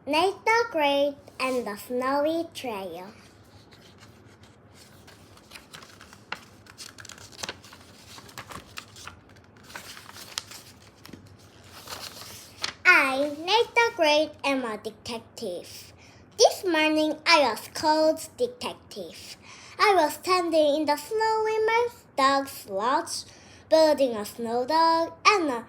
Nate the Great and the Snowy Trail. I, Nate the Great, am a detective. This morning I was called detective. I was standing in the snow with my dog's lodge, building a snow dog and a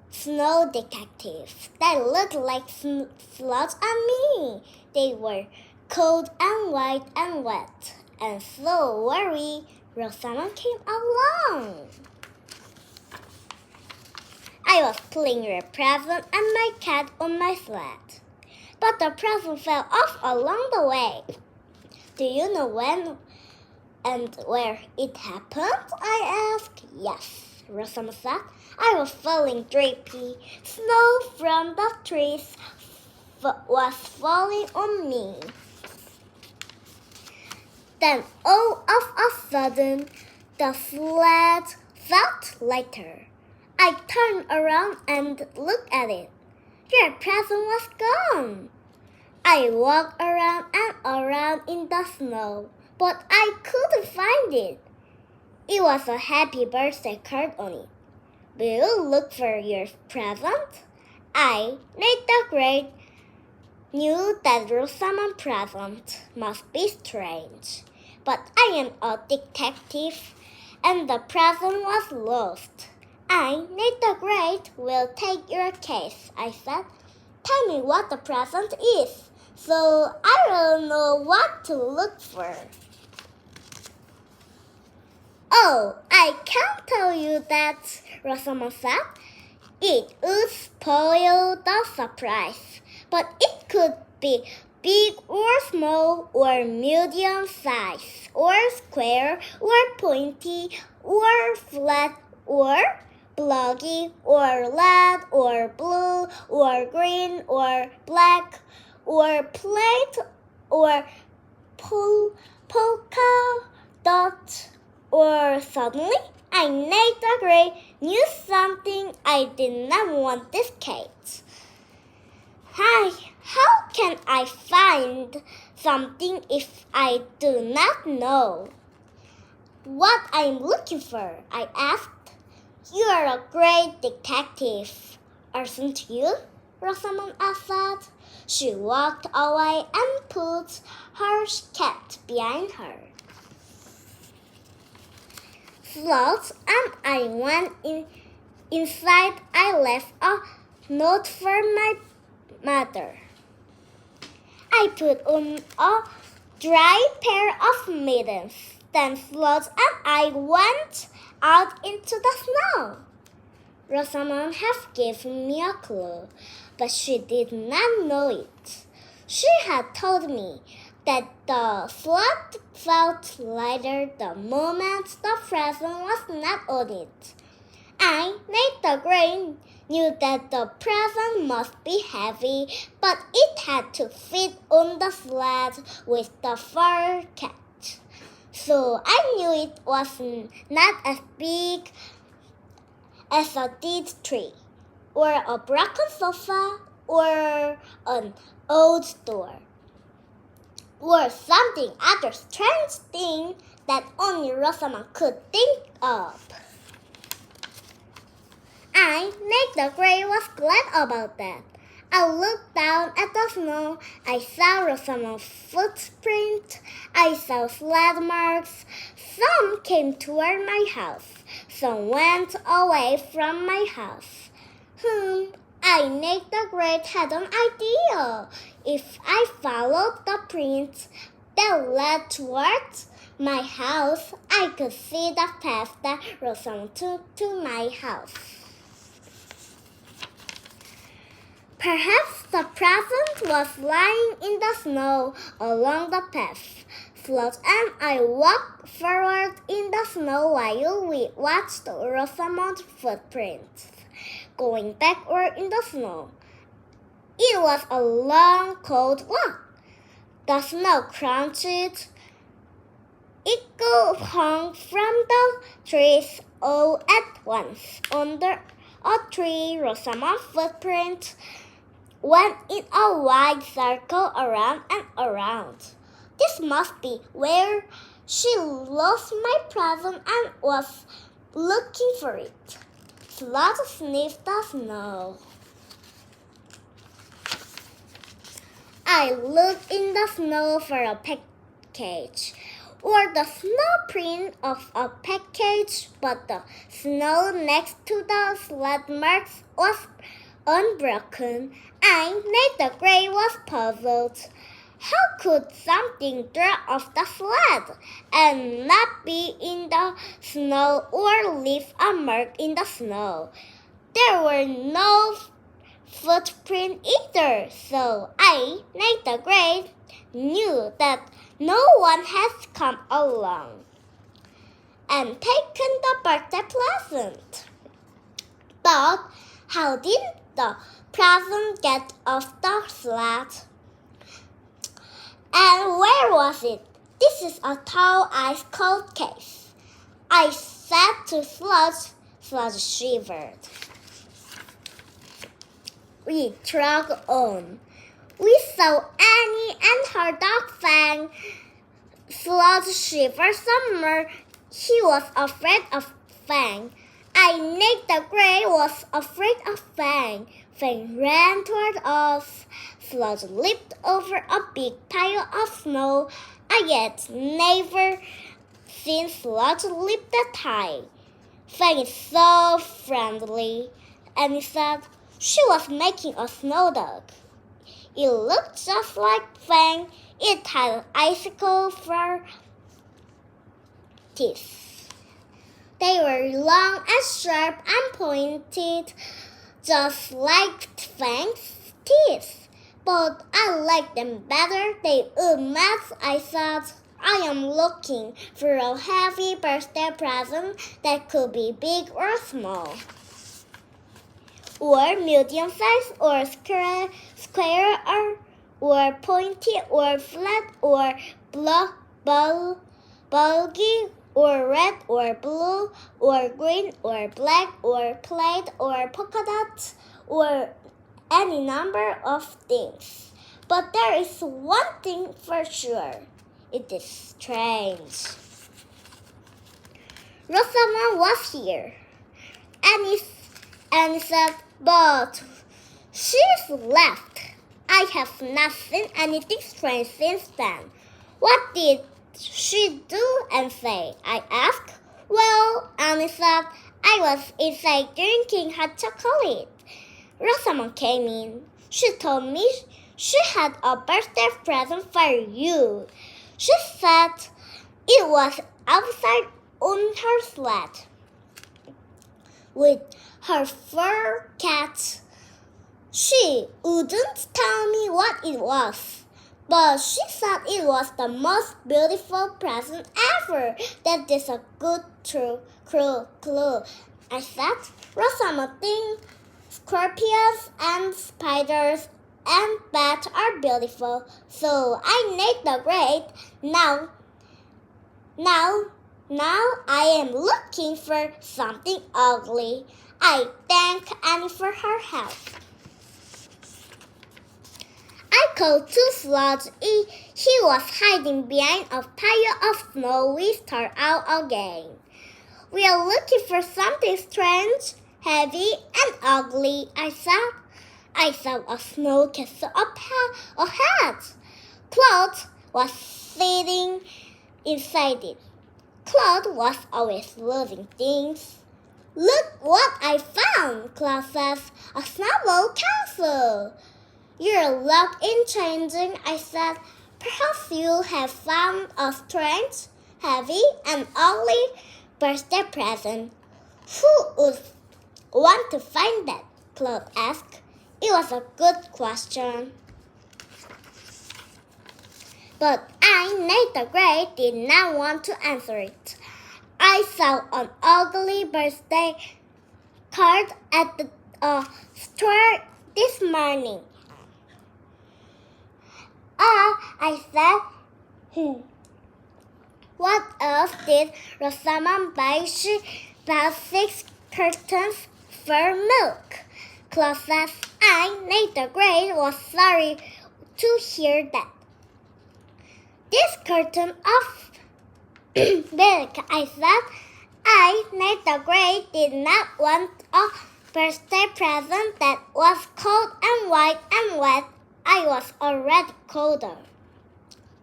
snow detective. They looked like slots on me. They were cold and white and wet, and so worried when someone came along. I was playing with a present and my cat on my sled, but the present fell off along the way. Do you know when and where it happened? I asked. Yes, Rosamond said. I was falling drippy. Snow from the trees was falling on me. Then all of a sudden, the sled felt lighter. I turned around and looked at it. Your present was gone. I walked around and around in the snow, but I couldn't find it. It was a happy birthday card on it. Will you look for your present? I, Nate the Great, knew that Rosamond's present must be strange. But I am a detective, and the present was lost. I, Nate the Great, will take your case, I said. Tell me what the present is, so I will know what to look for. Oh, I can't tell you that, Rosamond said. It would spoil the surprise, but it could be big or small or medium size or square or pointy or flat or bloggy or red or blue or green or black or plate or polka dot. Or suddenly, I, Nate the Great, knew something I did not want this Kate. Hi, how can I find something if I do not know what I'm looking for? I asked. You are a great detective, aren't you? Rosamond said. She walked away and put her cat behind her. Slots and I went inside. I left a note for my mother. I put on a dry pair of mittens. Then Slots and I went out into the snow. Rosamond had given me a clue, but she did not know it. She had told me that the sled felt lighter the moment the present was not on it. I, Nate the Great, knew that the present must be heavy, but it had to fit on the sled with the fur cat. So I knew it was not as big as a dead tree, or a broken sofa, or an old door, or something other strange thing that only Rosamond could think of. I, Nate the Great, was glad about that. I looked down at the snow. I saw Rosamond's footprint. I saw sled marks. Some came toward my house. Some went away from my house. I, Nate the Great, had an idea. If I followed the prints that led towards my house, I could see the path that Rosamond took to my house. Perhaps the present was lying in the snow along the path. Slots and I walked forward in the snow while we watched Rosamond's footprints going backward in the snow. It was a long, cold walk. The snow crunched. It hung from the trees all at once. Under a tree, Rosamond's footprint went in a wide circle around and around. This must be where she lost my present and was looking for it. Sloth sniffed the snow. I looked in the snow for a package, or the snow print of a package, but the snow next to the sled marks was unbroken. Nate the Gray was puzzled. How could something drop off the sled and not be in the snow or leave a mark in the snow? There were no footprint either, so Nate the Gray, knew that no one had come along and taken the birthday present. But how did the present get off the sled? And where was it? This is a tall ice cold case, I said to Sludge. Sludge shivered. We trudged on. We saw Annie and her dog Fang. Sludge shivered some more. He was afraid of Fang. Nate the Gray was afraid of Fang. Fang ran toward us. Sludge leaped over a big pile of snow. I had never seen Sludge leap that high. Fang is so friendly, Annie said. She was making a snow dog. It looked just like Fang. It had icicle for teeth. They were long and sharp and pointed, just like Fang's teeth. But I liked them better. They would match, I said. I am looking for a heavy birthday present that could be big or small, or medium size, or square, or pointy, or flat, or bulgy, or red, or blue, or green, or black, or plaid, or polka dots, or any number of things. But there is one thing for sure. It is strange. Rosamond was here. Annie said, but she's left. I have not seen anything strange since then. What did she do and say? I asked. Well, Annie said, I was inside drinking hot chocolate. Rosamond came in. She told me she had a birthday present for you. She said it was outside on her sled with her fur cat. She wouldn't tell me what it was, but she said it was the most beautiful present ever. That is a good clue. I said, Rosamond thinks scorpions and spiders and bats are beautiful, so I Nate the Great. Now I am looking for something ugly. I thank Annie for her help. I called to Sludge. He was hiding behind a pile of snow. We start out again. We are looking for something strange, heavy, and ugly, I said. I saw a snow castle ahead. Claude was sitting inside it. Claude was always losing things. Look what I found, Claude says. A snowball castle. Your luck in changing, I said. Perhaps you have found a strange, heavy, and ugly birthday present. Who would want to find that? Claude asked. It was a good question. But Nate the Great did not want to answer it. I saw an ugly birthday card at the store this morning. I said, What else did Rosamond buy? She bought 6 cartons for milk. Claude says, Nate the Great, was sorry to hear that. This curtain of milk, I said. Nate the Great, did not want a birthday present that was cold and white and wet. I was already colder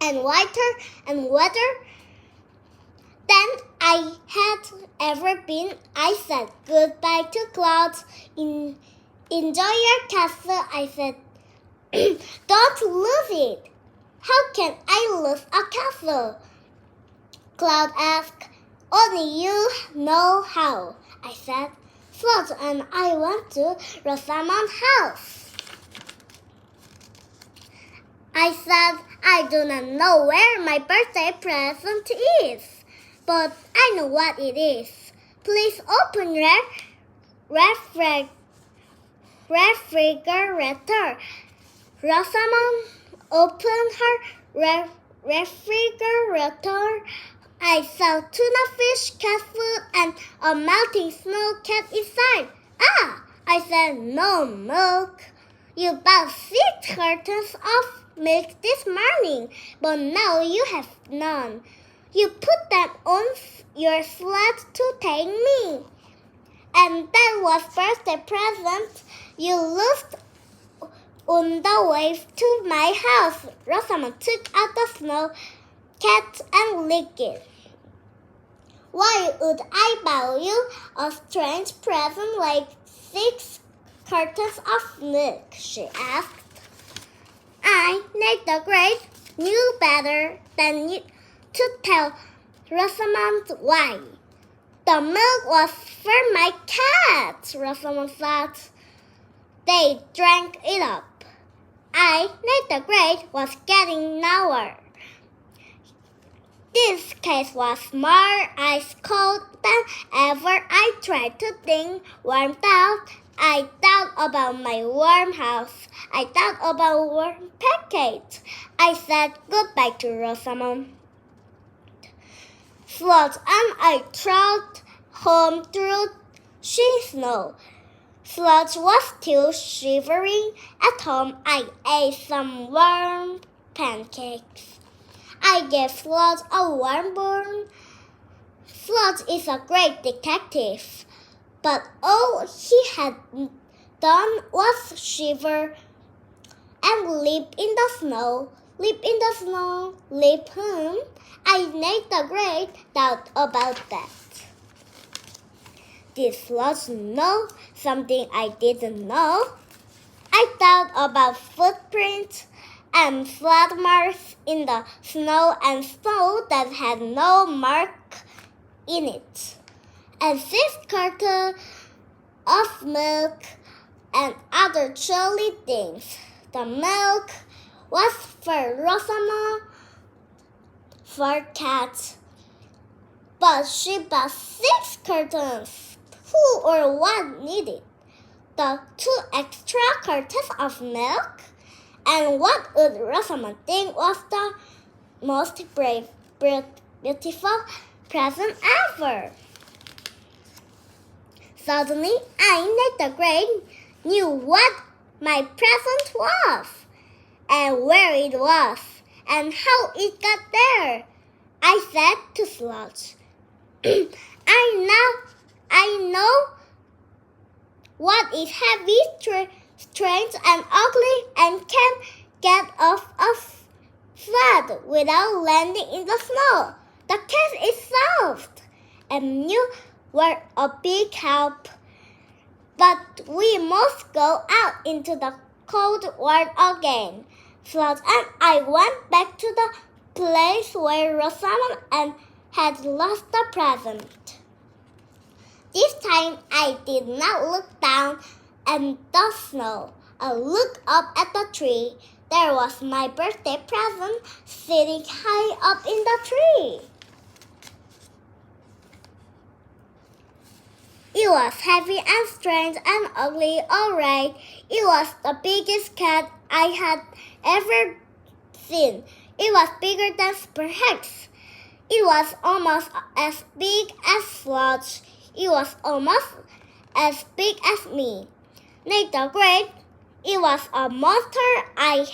and whiter and wetter than I had ever been. I said goodbye to clouds. Enjoy your castle, I said. Don't lose it. How can I lose a castle? Cloud asked. Only you know how, I said. Sloth and I went to Rosamond's house. I said, I do not know where my birthday present is, but I know what it is. Please open your refrigerator. Rosamond opened her refrigerator. I saw tuna fish, cat food, and a melting snow cat inside. I said, no milk. You bought 6 cartons of milk this morning, but now you have none. You put them on your sled to take me. And that was birthday present you lost on the way to my house. Rosamond took out the snow cat and licked it. Why would I buy you a strange present like 6 cartons of milk? She asked. Nate the Great, knew better than to tell Rosamond why. The milk was for my cats, Rosamond thought. They drank it up. Nate the Great, was getting nowhere. This case was more ice cold than ever. I tried to think warm thoughts. I thought about my warm house. I thought about warm pancakes. I said goodbye to Rosamond. Sloth and I trotted home through snow. Sloth was still shivering. At home, I ate some warm pancakes. I gave Sloth a warm burn. Sloth is a great detective, but all he had done was shiver and leap in the snow. Leap in the snow, leap home. Nate the Great thought about that. Did Sloth know something I didn't know? I thought about footprints and flat marks in the snow and snow that had no mark in it, and 6 cartons of milk and other chilly things. The milk was for Rosamond, for cats, but she bought 6 cartons. Who or what needed the 2 extra cartons of milk? And what would Rosamond think was the most beautiful present ever? Suddenly, Nate the Great, knew what my present was, and where it was, and how it got there. I said to Sloth, I know what is heavy, strange and ugly, and can get off a sled without landing in the snow. The case is solved, and you were a big help. But we must go out into the cold world again. Sloth and I went back to the place where Rosamond had lost the present. This time I did not look down at the snow. I looked up at the tree. There was my birthday present sitting high up in the tree. It was heavy and strange and ugly, all right. It was the biggest cat I had ever seen. It was bigger than Spearhead's. It was almost as big as Sloth. It was almost as big as me. Nate the Great It was a monster. I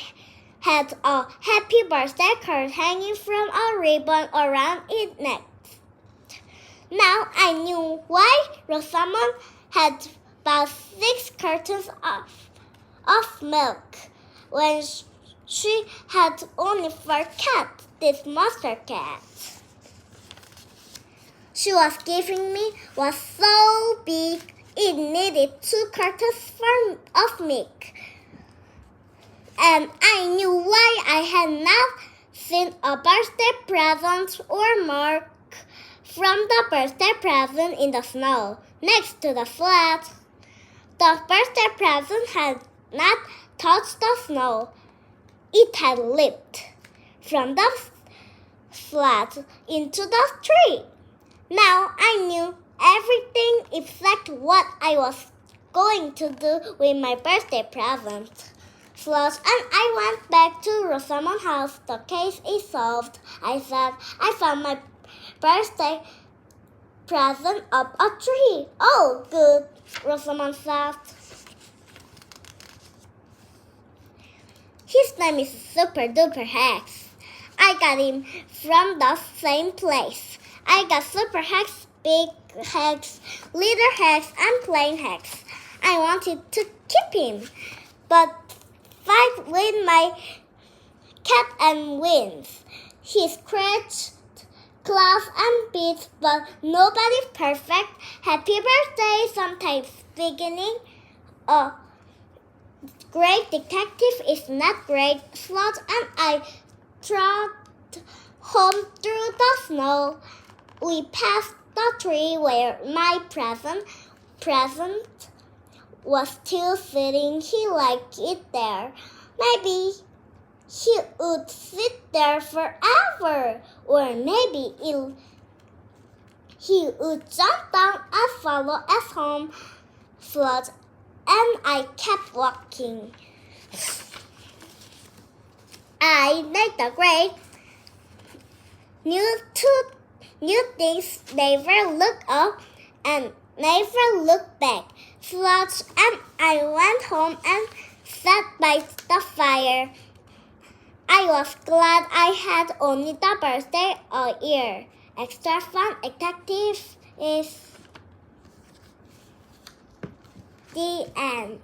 had a happy birthday card hanging from a ribbon around its neck. Now I knew why Rosamond had bought 6 cartons of milk when she had only 4 cats, this monster cat she was giving me was so big it needed 2 cartons of milk. And I knew why I had not seen a birthday present or mark from the birthday present in the snow next to the sled. The birthday present had not touched the snow. It had leaped from the sled into the tree. Now I knew everything except what I was going to do with my birthday present. Sloth and I went back to Rosamond's house. The case is solved, I said. I found my birthday present up a tree. Oh, good, Rosamond said. His name is Super Duper Hex. I got him from the same place. I got Super Hex, Big Hex, Little Hex, and Plain Hex. I wanted to keep him, but fight with my cat and wins. He scratched, claws, and beats, but nobody's perfect. Happy birthday! Sometimes beginning a great detective is not great. Sloth and I trotted home through the snow. We passed the tree where my present was still sitting. He liked it there. Maybe he would sit there forever, or maybe he would jump down and follow us home. Sloth and I kept walking. I neither great new things never look up and never look back. Sloth and I went home and sat by the fire. I was glad I had only the birthday a year. Extra fun detective is the end.